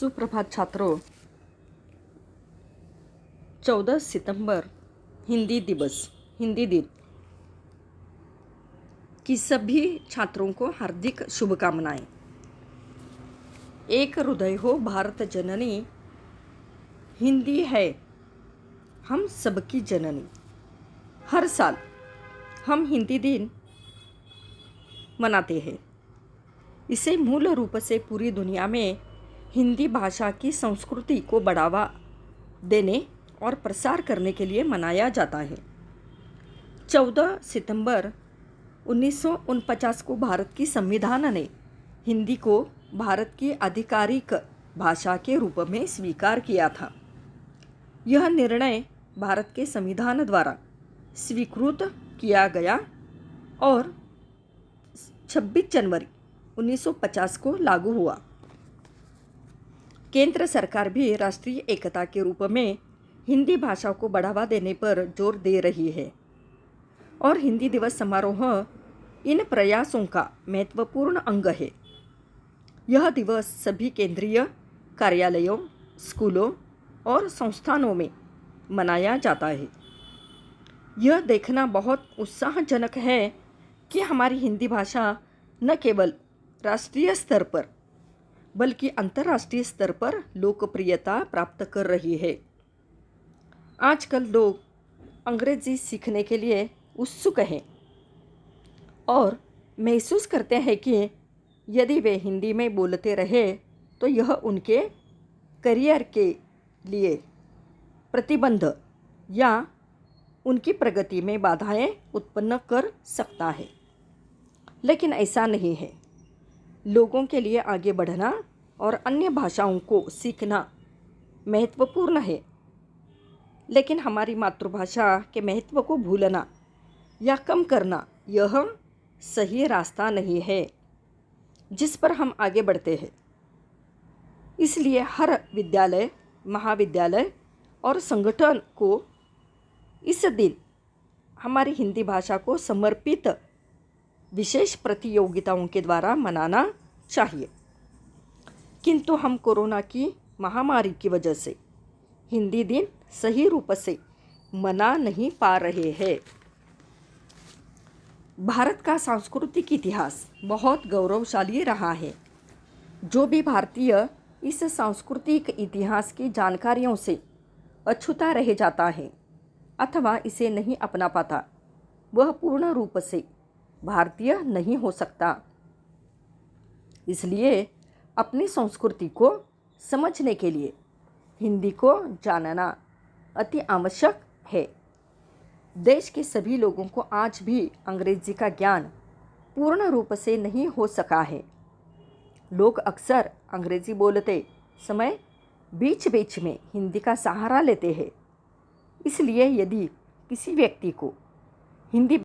सुप्रभात छात्रों। 14 सितंबर हिंदी दिवस, हिंदी दिन की सभी छात्रों को हार्दिक शुभकामनाएं। एक हृदय हो भारत जननी, हिंदी है हम सबकी जननी। हर साल हम हिंदी दिन मनाते हैं। इसे मूल रूप से पूरी दुनिया में हिंदी भाषा की संस्कृति को बढ़ावा देने और प्रसार करने के लिए मनाया जाता है। 14 सितंबर 1949 को भारत की संविधान ने हिंदी को भारत की आधिकारिक भाषा के रूप में स्वीकार किया था। यह निर्णय भारत के संविधान द्वारा स्वीकृत किया गया और 26 जनवरी 1950 को लागू हुआ। केंद्र सरकार भी राष्ट्रीय एकता के रूप में हिंदी भाषा को बढ़ावा देने पर जोर दे रही है और हिंदी दिवस समारोह इन प्रयासों का महत्वपूर्ण अंग है। यह दिवस सभी केंद्रीय कार्यालयों, स्कूलों और संस्थानों में मनाया जाता है। यह देखना बहुत उत्साहजनक है कि हमारी हिंदी भाषा न केवल राष्ट्रीय स्तर पर बल्कि अंतर्राष्ट्रीय स्तर पर लोकप्रियता प्राप्त कर रही है। आजकल लोग अंग्रेजी सीखने के लिए उत्सुक हैं और महसूस करते हैं कि यदि वे हिंदी में बोलते रहे तो यह उनके करियर के लिए प्रतिबंध या उनकी प्रगति में बाधाएं उत्पन्न कर सकता है। लेकिन ऐसा नहीं है। लोगों के लिए आगे बढ़ना और अन्य भाषाओं को सीखना महत्वपूर्ण है, लेकिन हमारी मातृभाषा के महत्व को भूलना या कम करना यह सही रास्ता नहीं है जिस पर हम आगे बढ़ते हैं। इसलिए हर विद्यालय, महाविद्यालय और संगठन को इस दिन हमारी हिंदी भाषा को समर्पित विशेष प्रतियोगिताओं के द्वारा मनाना चाहिए। किंतु हम कोरोना की महामारी की वजह से हिंदी दिन सही रूप से मना नहीं पा रहे हैं। भारत का सांस्कृतिक इतिहास बहुत गौरवशाली रहा है। जो भी भारतीय इस सांस्कृतिक इतिहास की जानकारियों से अछूता रह जाता है अथवा इसे नहीं अपना पाता, वह पूर्ण रूप से भारतीय नहीं हो सकता। इसलिए अपनी संस्कृति को समझने के लिए हिंदी को जानना अति आवश्यक है। देश के सभी लोगों को आज भी अंग्रेजी का ज्ञान पूर्ण रूप से नहीं हो सका है। लोग अक्सर अंग्रेजी बोलते समय बीच बीच में हिंदी का सहारा लेते हैं। इसलिए यदि किसी व्यक्ति को हिंदी